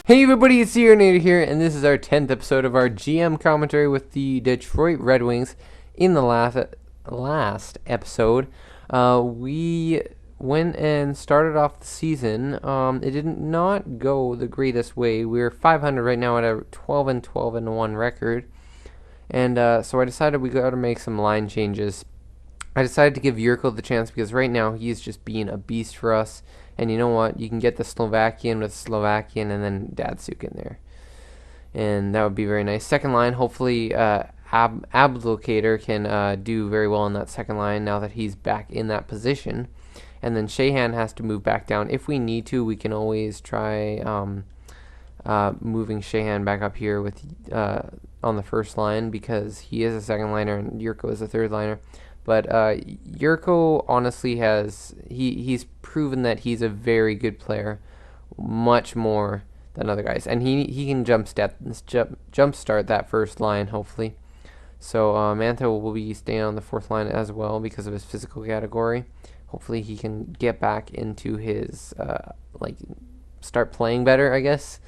Hey everybody, it's Aaronator here, and this is our 10th episode of our GM commentary with the Detroit Red Wings. In the last episode, we went and started off the season. It did not go the greatest way. We're 500 right now at a 12-12-1 record, and so I decided we got to make some line changes. I decided to give Yurko the chance because right now he's just being a beast for us. And you know what? You can get the Slovakian with Slovakian and then Datsuk in there. And that would be very nice. Second line, hopefully Abdelkader can do very well in that second line now that he's back in that position. And then Sheahan has to move back down. If we need to, we can always try moving Sheahan back up here with on the first line because he is a second liner and Yurko is a third liner. But Yurko honestly he's proven that he's a very good player, much more than other guys, and he can jumpstart that first line hopefully. So Mantha will be staying on the fourth line as well because of his physical category. Hopefully he can get back into his start playing better, I guess.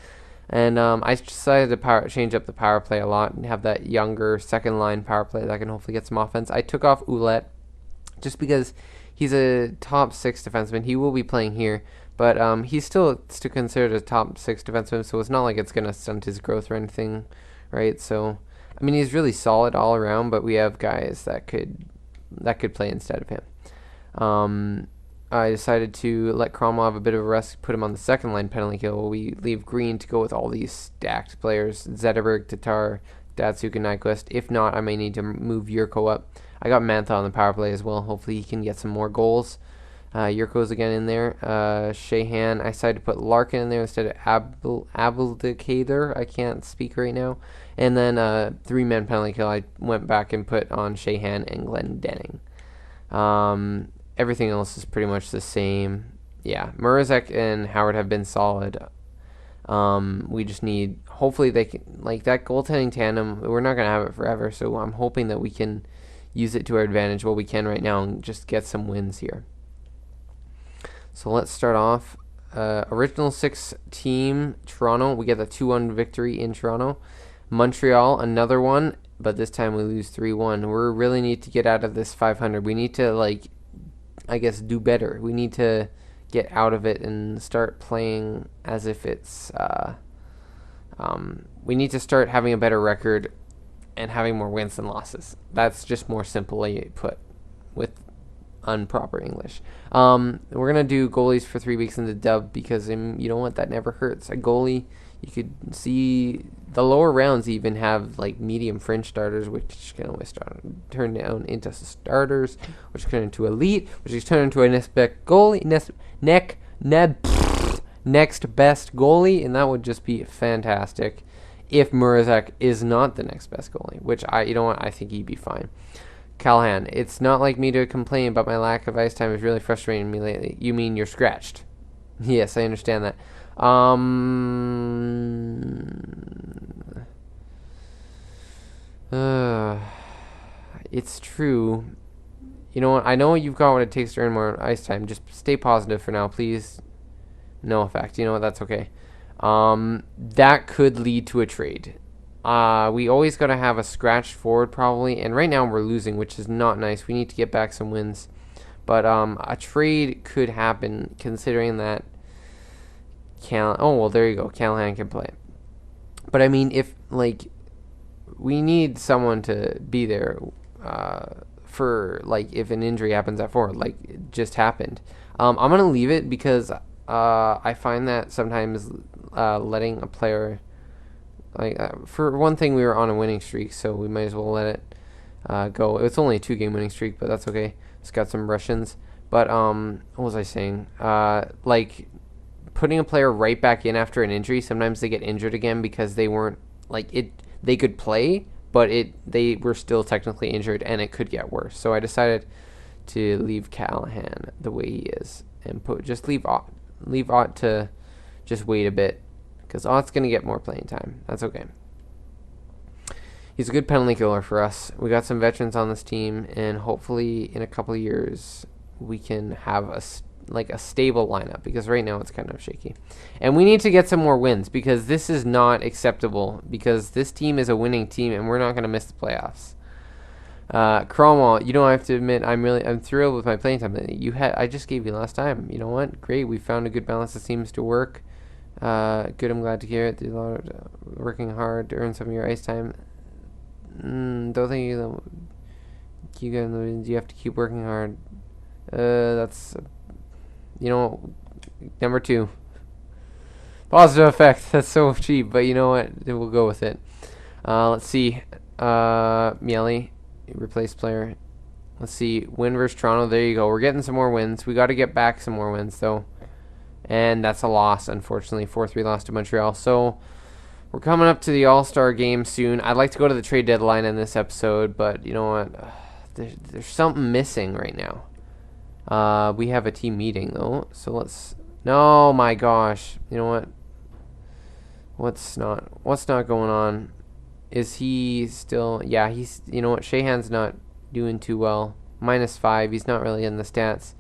And I decided to change up the power play a lot and have that younger second line power play that can hopefully get some offense. I took off Ouellette just because he's a top 6 defenseman. He will be playing here, but he's still considered a top 6 defenseman, so it's not like it's going to stunt his growth or anything, right? So, I mean, he's really solid all around, but we have guys that could play instead of him. I decided to let Cromwell have a bit of a rest, put him on the second line penalty kill. We leave Green to go with all these stacked players, Zetterberg, Tatar, Datsuk, and Nyquist. If not, I may need to move Yurko up. I got Mantha on the power play as well. Hopefully he can get some more goals. Yurko's again in there. Sheahan, I decided to put Larkin in there instead of Abdelkader. I can't speak right now. And then 3-man penalty kill, I went back and put on Sheahan and Glendening. Everything else is pretty much the same. Yeah, Mrazek and Howard have been solid. We just need, hopefully they can, that goaltending tandem, we're not going to have it forever, so I'm hoping that we can use it to our advantage while we can right now and just get some wins here. So let's start off. Original 6 team, Toronto. We get the 2-1 victory in Toronto. Montreal, another one, but this time we lose 3-1. We really need to get out of this 500. We need to, I guess, do better. We need to get out of it and start playing as if it's we need to start having a better record and having more wins than losses. That's just more simply put with improper English. We're gonna do goalies for 3 weeks in the dub because you know what, that never hurts. A goalie, you could see the lower rounds even have medium fringe starters, which can always turn down into starters, which turn into elite, which is turn into a next best goalie, next best goalie, and that would just be fantastic if Mrazek is not the next best goalie, which I think he'd be fine. Callahan, it's not like me to complain, but my lack of ice time is really frustrating me lately. You mean you're scratched? Yes, I understand that. It's true. You know what? I know you've got what it takes to earn more ice time. Just stay positive for now, please. No effect. You know what? That's okay. That could lead to a trade. We always got to have a scratched forward probably, and right now we're losing, which is not nice. We need to get back some wins. But a trade could happen considering that there you go. Callahan can play. But I mean, if we need someone to be there for if an injury happens at forward, it just happened. I'm gonna leave it because I find that sometimes letting a player for one thing, we were on a winning streak, so we might as well let it go. It's only a 2-game winning streak, but that's okay. It's got some Russians. But what was I saying? Putting a player right back in after an injury, sometimes they get injured again because they weren't they could play, but they were still technically injured, and it could get worse. So I decided to leave Callahan the way he is and leave Ott to just wait a bit because Ott's gonna get more playing time. That's okay. He's a good penalty killer for us. We got some veterans on this team, and hopefully in a couple of years we can have like a stable lineup, because right now it's kind of shaky. And we need to get some more wins, because this is not acceptable, because this team is a winning team and we're not going to miss the playoffs. Cromwell, you know, I have to admit, I'm thrilled with my playing time. I just gave you last time. You know what? Great. We found a good balance that seems to work. Good. I'm glad to hear it. Working hard to earn some of your ice time. Don't think you have to keep working hard. That's, number 2. Positive effect. That's so cheap, but you know what? We'll go with it. Let's see. Miele, replace player. Let's see. Win versus Toronto. There you go. We're getting some more wins. We got to get back some more wins, though. And that's a loss, unfortunately. 4-3 loss to Montreal. So we're coming up to the All-Star game soon. I'd like to go to the trade deadline in this episode, but you know what? There's something missing right now. We have a team meeting, though. So let's... No, my gosh. You know what? What's not going on? Is he still... Yeah, he's... You know what? Sheahan's not doing too well. -5. He's not really in the stats.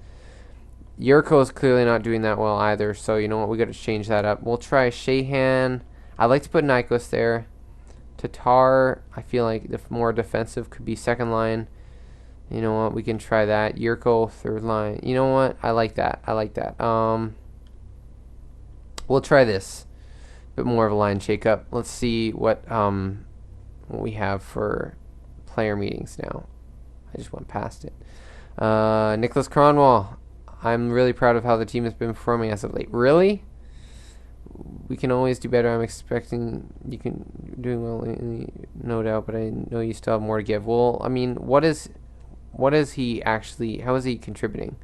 Yurko's clearly not doing that well either. So, you know what? We got to change that up. We'll try Sheahan. I'd like to put Nyquist there. Tatar, I feel like the more defensive could be second line. You know what? We can try that. Yurko, third line. You know what? I like that. We'll try this. Bit more of a line shakeup. Let's see what we have for player meetings now. I just went past it. Nicholas Cronwall. I'm really proud of how the team has been performing as of late. Really? We can always do better. I'm expecting you can doing well, no doubt, but I know you still have more to give. Well, I mean, what is he actually? How is he contributing?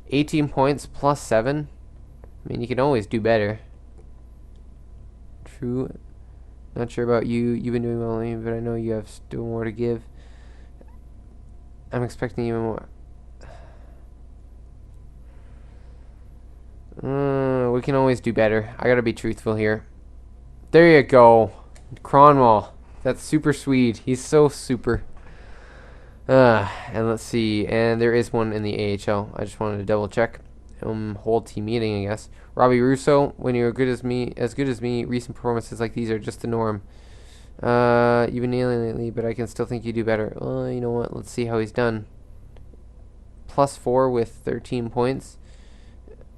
18 points plus 7. I mean, you can always do better. True. Not sure about you. You've been doing well, but I know you have still more to give. I'm expecting even more. We can always do better. I gotta be truthful here. There you go. Cronwall. That's super sweet. He's so super. And let's see. And there is one in the AHL. I just wanted to double check. Whole team meeting, I guess. Robbie Russo, when you're good as me, recent performances like these are just the norm. You've been nailing lately, but I can still think you do better. Well, you know what? Let's see how he's done. +4 with 13 points.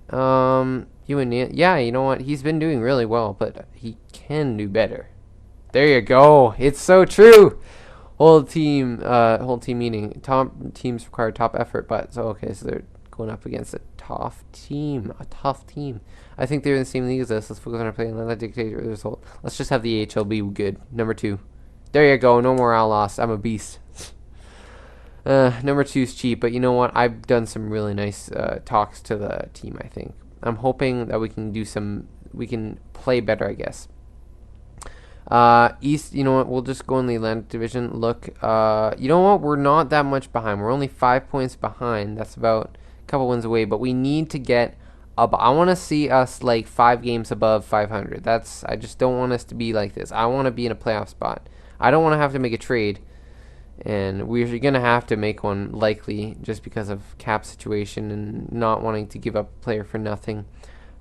Yeah, you know what? He's been doing really well, but he can do better. There you go. It's so true. Whole team meeting. Top teams require top effort, but so they're going up against a tough team. I think they're in the same league as us. Let's focus on our play and let that dictate the result. Let's just have the AHL be good. Number 2. There you go. No morale loss. I'm a beast. Number 2 is cheap, but you know what? I've done some really nice talks to the team, I think. I'm hoping that we can play better, I guess. East, you know what? We'll just go in the Atlantic Division. Look, you know what? We're not that much behind. We're only 5 points behind. That's about a couple wins away, but we need to get up. I want to see us like 5 games above 500. I just don't want us to be like this. I want to be in a playoff spot. I don't want to have to make a trade. And we're going to have to make one, likely, just because of cap situation and not wanting to give up a player for nothing.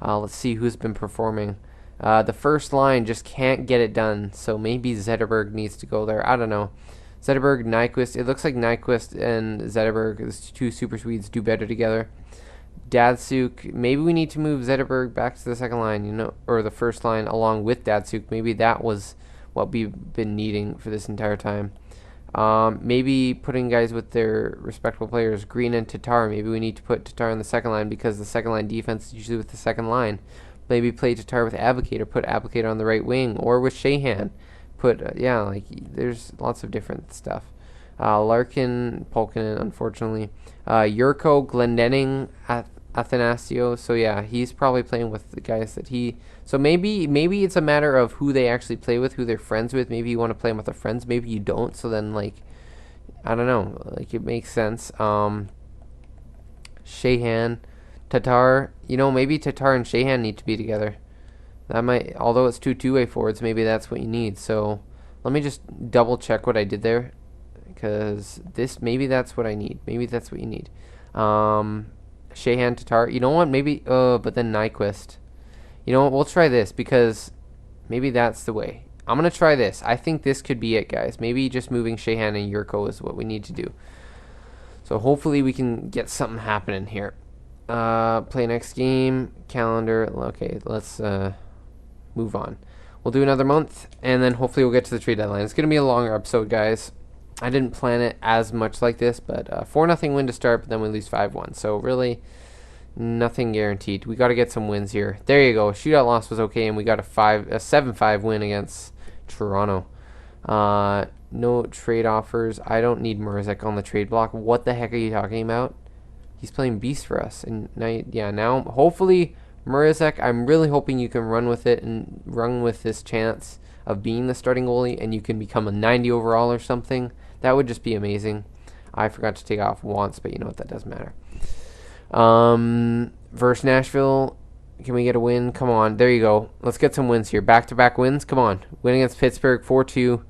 Let's see who's been performing. The first line just can't get it done, so maybe Zetterberg needs to go there. I don't know. Zetterberg, Nyquist. It looks like Nyquist and Zetterberg, these 2 super Swedes, do better together. Datsuk, maybe we need to move Zetterberg back to the second line, or the first line along with Datsuk. Maybe that was what we've been needing for this entire time. Maybe putting guys with their respectable players, Green and Tatar. Maybe we need to put Tatar on the second line because the second line defense is usually with the second line. Maybe play Tatar with Abdicator, put Abdicator on the right wing, or with Sheahan. There's lots of different stuff. Larkin, Polkinen, unfortunately. Yurko, Glendening, Athanasio. So yeah, he's probably playing with the guys that he... So maybe it's a matter of who they actually play with, who they're friends with. Maybe you want to play them with their friends. Maybe you don't. So then, I don't know. It makes sense. Sheahan, Tatar. Maybe Tatar and Sheahan need to be together. That might... Although it's 2 two-way forwards, maybe that's what you need. So let me just double check what I did there. Because maybe that's what I need. Maybe that's what you need. Shahan, Tatar. You know what? Maybe. But then Nyquist. You know what? We'll try this because maybe that's the way. I'm gonna try this. I think this could be it, guys. Maybe just moving Shahan and Yurko is what we need to do. So hopefully we can get something happening here. Play next game. Calendar. Okay, let's move on. We'll do another month, and then hopefully we'll get to the trade deadline. It's gonna be a longer episode, guys. I didn't plan it as much like this, but 4-0 win to start, but then we lose 5-1. So really, nothing guaranteed. We got to get some wins here. There you go. Shootout loss was okay, and we got a 7-5 win against Toronto. No trade offers. I don't need Mrazek on the trade block. What the heck are you talking about? He's playing beast for us, and now hopefully Mrazek. I'm really hoping you can run with it and run with this chance of being the starting goalie, and you can become a 90 overall or something. That would just be amazing. I forgot to take off once, but you know what? That doesn't matter. Versus Nashville, can we get a win? Come on, there you go. Let's get some wins here. Back-to-back wins. Come on. Win against Pittsburgh, 4-2,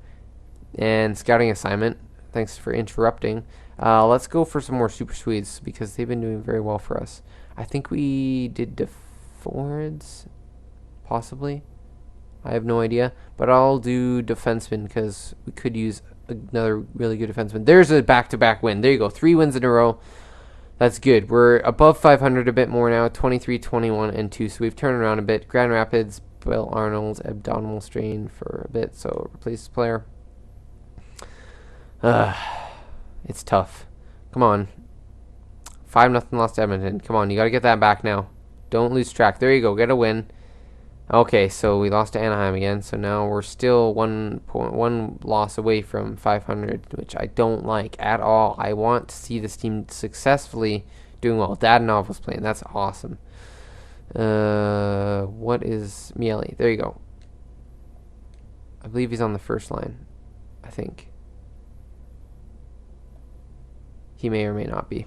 and scouting assignment. Thanks for interrupting. Let's go for some more Super Swedes because they've been doing very well for us. I think we did forwards, possibly. I have no idea, but I'll do defenseman because we could use another really good defenseman. There's a back-to-back win. There you go. 3 wins in a row. That's good. We're above 500 a bit more now. 23, 21, and 2. So we've turned around a bit. Grand Rapids, Bill Arnold, abdominal strain for a bit. So replace the player. It's tough. Come on. 5-0 lost to Edmonton. Come on. You got to get that back now. Don't lose track. There you go. Get a win. Okay, so we lost to Anaheim again. So now we're still one loss away from 500, which I don't like at all. I want to see this team successfully doing well. Dadonov was playing. That's awesome. What is Miele? There you go. I believe he's on the first line. I think. He may or may not be.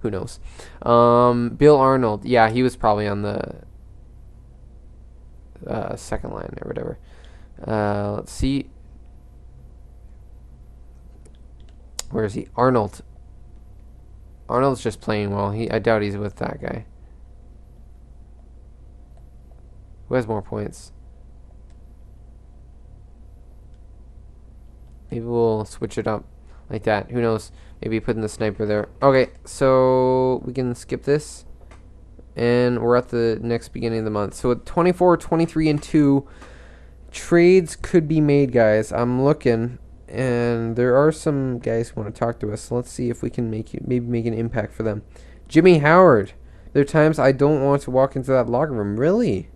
Who knows? Bill Arnold. Yeah, he was probably on the second line or whatever. Let's see. Where is he? Arnold. Arnold's just playing well. I doubt he's with that guy. Who has more points? Maybe we'll switch it up like that. Who knows? Maybe putting the sniper there. Okay, so we can skip this. And we're at the next beginning of the month. So at 24, 23, and 2, trades could be made, guys. I'm looking, and there are some guys who want to talk to us. So let's see if we can maybe make an impact for them. Jimmy Howard. There are times I don't want to walk into that locker room. Really?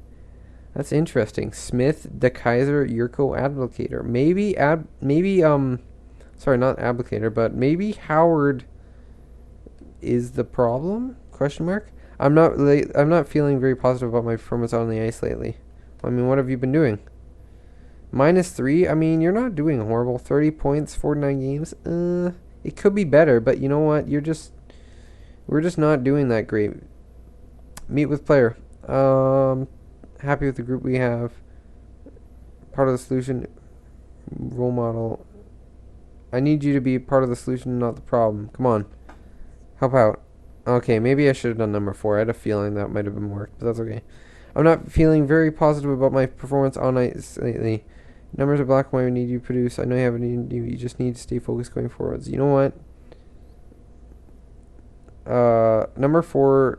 That's interesting. Smith, DeKaiser, Yurko, Advocator. Sorry, not Advocator, but maybe Howard is the problem? Question mark. I'm not feeling very positive about my performance on the ice lately. I mean, what have you been doing? -3. I mean, you're not doing horrible. 30 points, 49 games. It could be better, but you know what? We're just not doing that great. Meet with player. Happy with the group we have. Part of the solution. Role model. I need you to be part of the solution, not the problem. Come on. Help out. Okay, maybe I should have done number 4. I had a feeling that might have been worked, but that's okay. I'm not feeling very positive about my performance on ice lately. Numbers are black and white. We need you to produce. I know you have a need. You just need to stay focused going forwards. You know what? Number 4.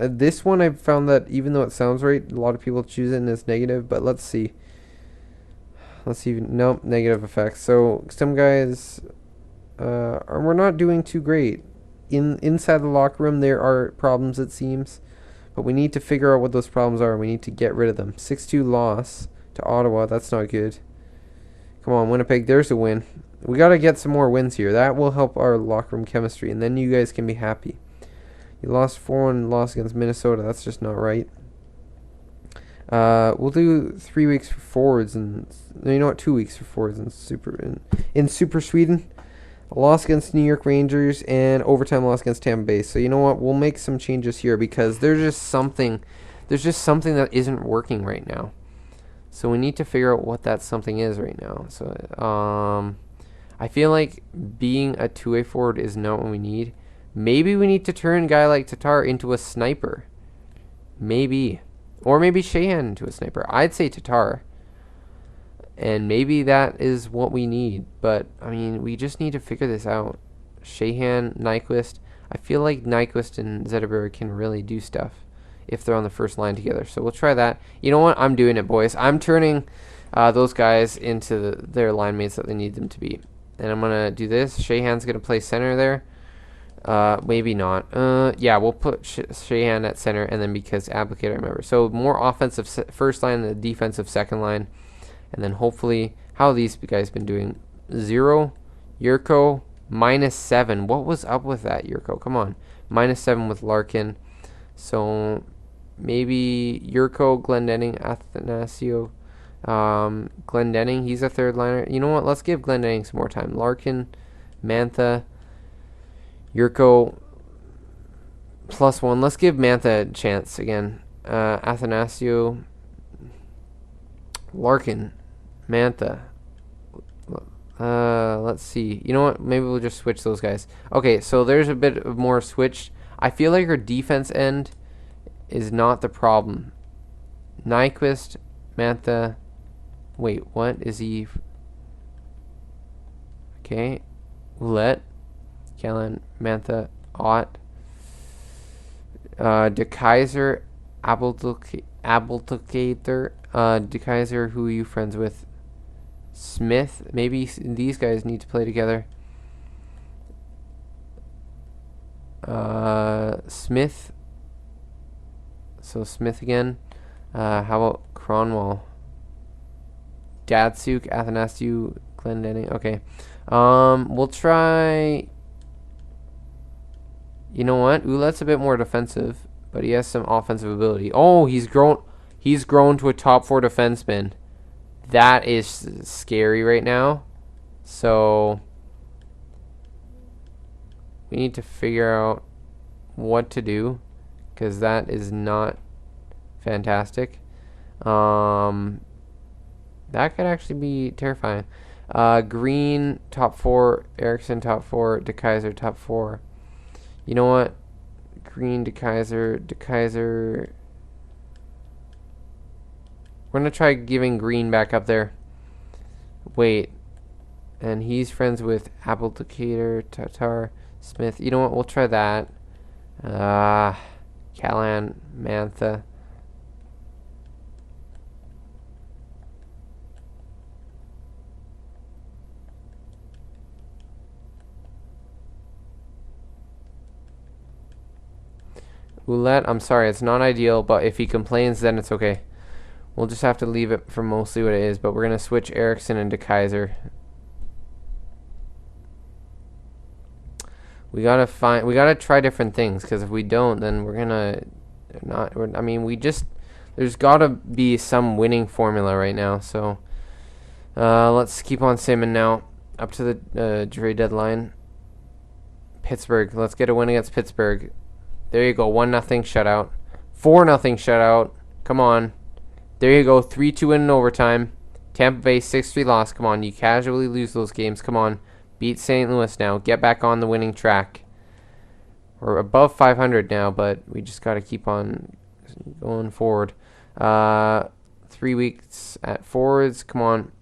This one I've found that even though it sounds right, a lot of people choose it and it's negative. But let's see. Nope, negative effects. So some guys, we're not doing too great. Inside the locker room, there are problems, it seems. But we need to figure out what those problems are. We need to get rid of them. 6-2 loss to Ottawa. That's not good. Come on, Winnipeg. There's a win. We got to get some more wins here. That will help our locker room chemistry. And then you guys can be happy. You lost 4-1 loss against Minnesota. That's just not right. We'll do 3 weeks for forwards. And you know what? 2 weeks for forwards in Super Sweden. A loss against New York Rangers and overtime loss against Tampa Bay. So you know what? We'll make some changes here because there's just something that isn't working right now. So we need to figure out what that something is right now. So I feel like being a two-way forward is not what we need. Maybe we need to turn a guy like Tatar into a sniper. Maybe. Or maybe Sheahan into a sniper. I'd say Tatar. And maybe that is what we need. But, I mean, we just need to figure this out. Sheahan, Nyquist. I feel like Nyquist and Zetterberg can really do stuff if they're on the first line together. So we'll try that. You know what? I'm doing it, boys. I'm turning those guys into their line mates that they need them to be. And I'm going to do this. Sheahan's going to play center there. Maybe not. Yeah, we'll put Sheahan at center, and then because Applicator, remember. So more offensive first line and the defensive second line. And then hopefully, how have these guys been doing? 0, Yurko, -7. What was up with that, Yurko? Come on. -7 with Larkin. So maybe Yurko, Glendening, Athanasio. Glendening, he's a third liner. You know what? Let's give Glendening some more time. Larkin, Mantha, Yurko, +1. Let's give Mantha a chance again. Athanasio, Larkin, Mantha. Let's see. You know what? Maybe we'll just switch those guys. Okay, so there's a bit of more switch. I feel like our defense end is not the problem. Nyquist, Mantha. Wait, what is he? Okay. Ouellette, Kellen, Mantha, Ott, De Kaiser, Abelducator, De Kaiser, who are you friends with? Smith, maybe these guys need to play together. Smith. So Smith again. How about Cronwall? Datsuk, Athanasiou, Glendening. Okay. We'll try. You know what? Ouellette's a bit more defensive, but he has some offensive ability. Oh, he's grown to a top 4 defenseman. That is scary right now. So we need to figure out what to do, because that is not fantastic. That could actually be terrifying. Green, top 4. Eriksson, top 4. De Kaiser, top 4. You know what? Green, De Kaiser. We're going to try giving Green back up there. Wait. And he's friends with Applicator, Tatar, Smith. You know what? We'll try that. Callan, Mantha. Ouellette, I'm sorry, it's not ideal, but if he complains, then it's okay. We'll just have to leave it for mostly what it is, but we're going to switch Eriksson and De Kaiser. We gotta try different things, because if we don't, then we're gonna there's gotta be some winning formula right now. So let's keep on simming now up to the trade deadline. Pittsburgh, let's get a win against Pittsburgh. There you go, 1-0 shutout, 4-0 shutout. Come on, there you go, 3-2 in overtime. Tampa Bay 6-3 loss. Come on, you casually lose those games. Come on. Beat St. Louis now. Get back on the winning track. We're above 500 now, but we just got to keep on going forward. 3 weeks at forwards. Come on.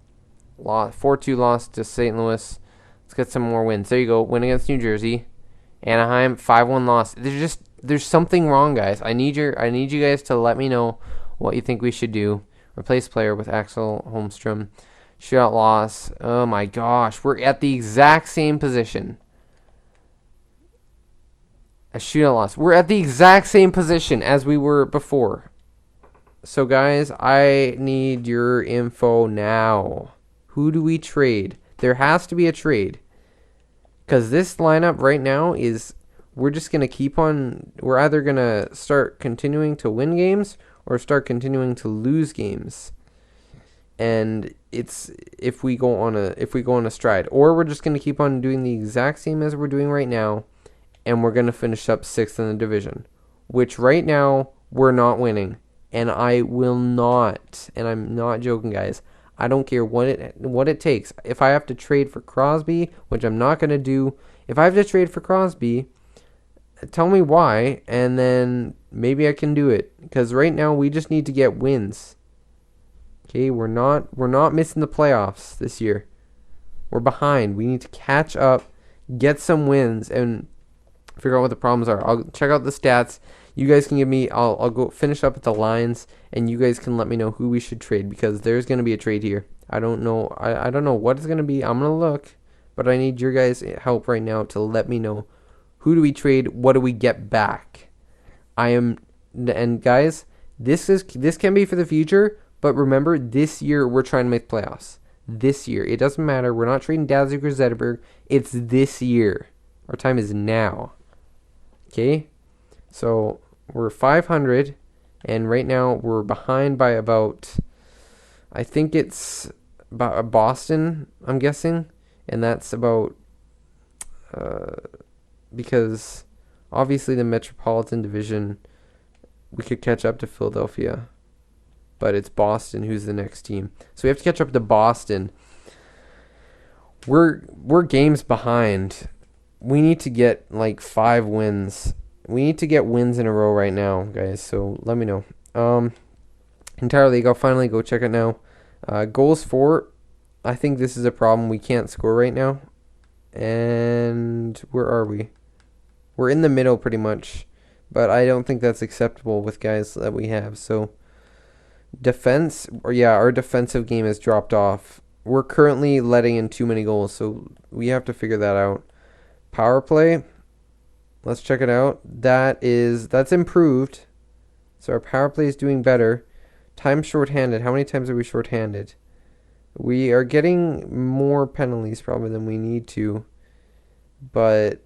4-2 loss to St. Louis. Let's get some more wins. There you go. Win against New Jersey. Anaheim 5-1 loss. There's something wrong, guys. I need you guys to let me know what you think we should do. Replace player with Axel Holmstrom. Shootout loss. Oh my gosh. We're at the exact same position. A shootout loss. We're at the exact same position as we were before. So guys, I need your info now. Who do we trade? There has to be a trade. Because this lineup right now is, we're just going to keep on, we're either going to start continuing to win games or start continuing to lose games. And it's if we go on a stride, or we're just going to keep on doing the exact same as we're doing right now, and we're going to finish up 6th in the division, which right now we're not winning, and I will not, and I'm not joking, guys. I don't care what it takes. If I have to trade for Crosby, which I'm not going to do, if I have to trade for Crosby, tell me why, and then maybe I can do it. Because right now we just need to get wins. Okay, we're not missing the playoffs this year. We're behind. We need to catch up, get some wins, and figure out what the problems are. I'll check out the stats. You guys can give me. I'll go finish up at the lines, and you guys can let me know who we should trade, because there's gonna be a trade here. I don't know. I don't know what it's gonna be. I'm gonna look, but I need your guys' help right now to let me know who do we trade. What do we get back? And guys, this can be for the future, but remember, this year we're trying to make playoffs. This year, it doesn't matter. We're not trading Datsuk or Zetterberg. It's this year. Our time is now. Okay, so we're 500, and right now we're behind by about, I think it's about Boston, I'm guessing, and that's about because obviously the Metropolitan Division, we could catch up to Philadelphia, but it's Boston who's the next team. So we have to catch up to Boston. We're games behind. We need to get like 5 wins. We need to get wins in a row right now, guys. So let me know. Entire league, I'll finally go check it now. Goals for, I think this is a problem. We can't score right now. And where are we? We're in the middle pretty much, but I don't think that's acceptable with guys that we have. So defense, or yeah, our defensive game has dropped off. We're currently letting in too many goals, so we have to figure that out. Power play, let's check it out. That's improved. So our power play is doing better. Time shorthanded. How many times are we shorthanded? We are getting more penalties probably than we need to, but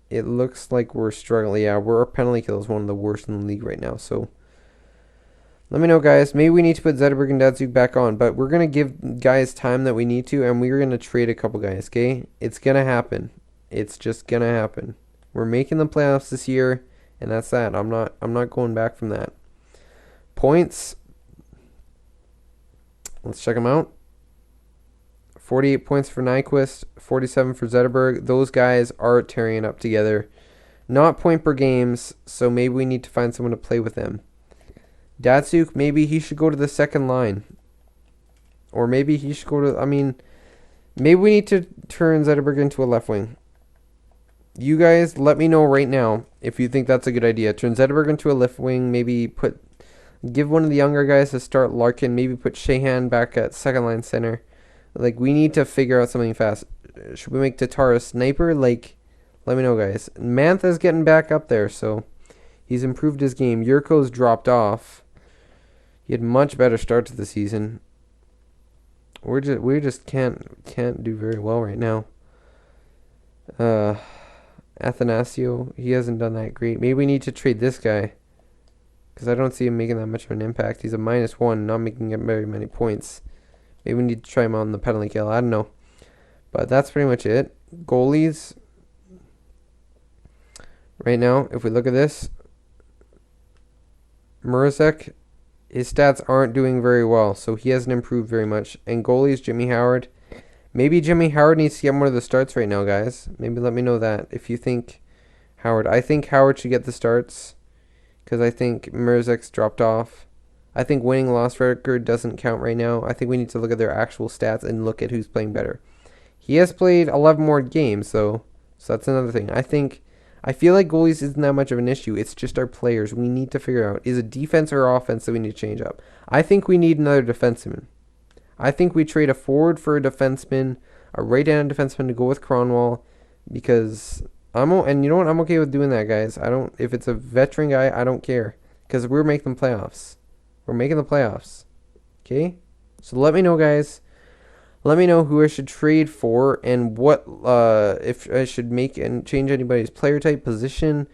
it looks like we're struggling. Yeah, our penalty kill is one of the worst in the league right now. So let me know, guys. Maybe we need to put Zetterberg and Datsuk back on, but we're going to give guys time that we need to, and we're going to trade a couple guys, okay? It's going to happen. It's just going to happen. We're making the playoffs this year, and that's that. I'm not going back from that. Points. Let's check them out. 48 points for Nyquist, 47 for Zetterberg. Those guys are tearing up together. Not point per games, so maybe we need to find someone to play with them. Datsuk, maybe he should go to the second line. Or maybe he should go to, maybe we need to turn Zetterberg into a left wing. You guys, let me know right now if you think that's a good idea. Turn Zetterberg into a left wing, maybe give one of the younger guys to start Larkin, maybe put Shahan back at second line center. Like, we need to figure out something fast. Should we make Tatar a sniper? Like, let me know, guys. Mantha's getting back up there, so he's improved his game. Yurko's dropped off. He had much better start to the season. We just can't do very well right now. Athanasio, he hasn't done that great. Maybe we need to trade this guy, because I don't see him making that much of an impact. He's a -1, not making very many points. Maybe we need to try him on the penalty kill. I don't know. But that's pretty much it. Goalies. Right now, if we look at this, Mrazek, his stats aren't doing very well, so he hasn't improved very much. And goalies, Jimmy Howard. Maybe Jimmy Howard needs to get one of the starts right now, guys. Maybe let me know that if you think Howard. I think Howard should get the starts, because I think Mrazek's dropped off. I think winning loss record doesn't count right now. I think we need to look at their actual stats and look at who's playing better. He has played 11 more games, so that's another thing. I feel like goalies isn't that much of an issue. It's just our players. We need to figure out, is it defense or offense that we need to change up? I think we need another defenseman. I think we trade a forward for a defenseman, a right-handed defenseman to go with Cronwall, because and you know what? I'm okay with doing that, guys. If it's a veteran guy, I don't care, because we're making the playoffs. We're making the playoffs. Okay? So let me know, guys. Let me know who I should trade for, and what if I should make and change anybody's player type, position.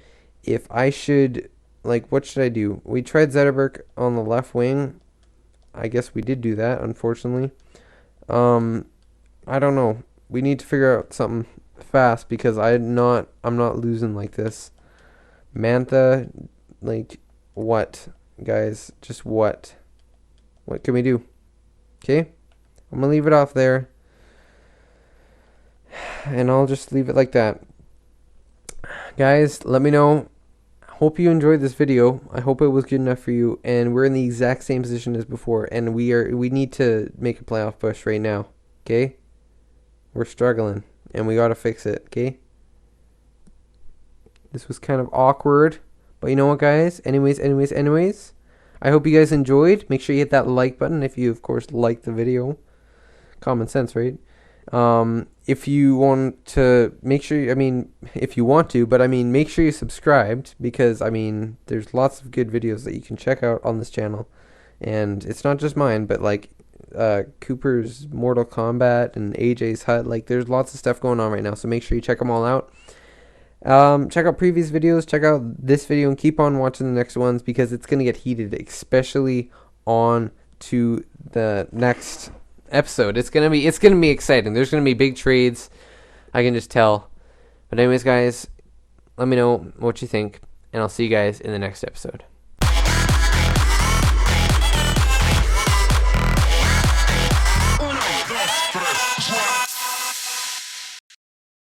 If I should, what should I do? We tried Zetterberg on the left wing. I guess we did do that, unfortunately. I don't know. We need to figure out something fast, because I'm not losing like this. Mantha, what? Guys, just what can we do? Okay, I'm gonna leave it off there, and I'll just leave it like that. Guys, let me know. Hope you enjoyed this video. I hope it was good enough for you. And we're in the exact same position as before, and we need to make a playoff push right now. Okay? We're struggling, and we gotta fix it. Okay? This was kind of awkward, but you know what, guys? Anyways. I hope you guys enjoyed. Make sure you hit that like button if you, of course, liked the video. Common sense, right? If you want to, make sure, if you want to, but make sure you subscribed, because there's lots of good videos that you can check out on this channel, and it's not just mine, but like Cooper's Mortal Kombat and AJ's Hut. Like, there's lots of stuff going on right now, so make sure you check them all out. Check out previous videos, check out this video, and keep on watching the next ones, because it's gonna get heated, especially on to the next episode. It's gonna be exciting. There's gonna be big trades, I can just tell. But anyways, guys, let me know what you think, and I'll see you guys in the next episode.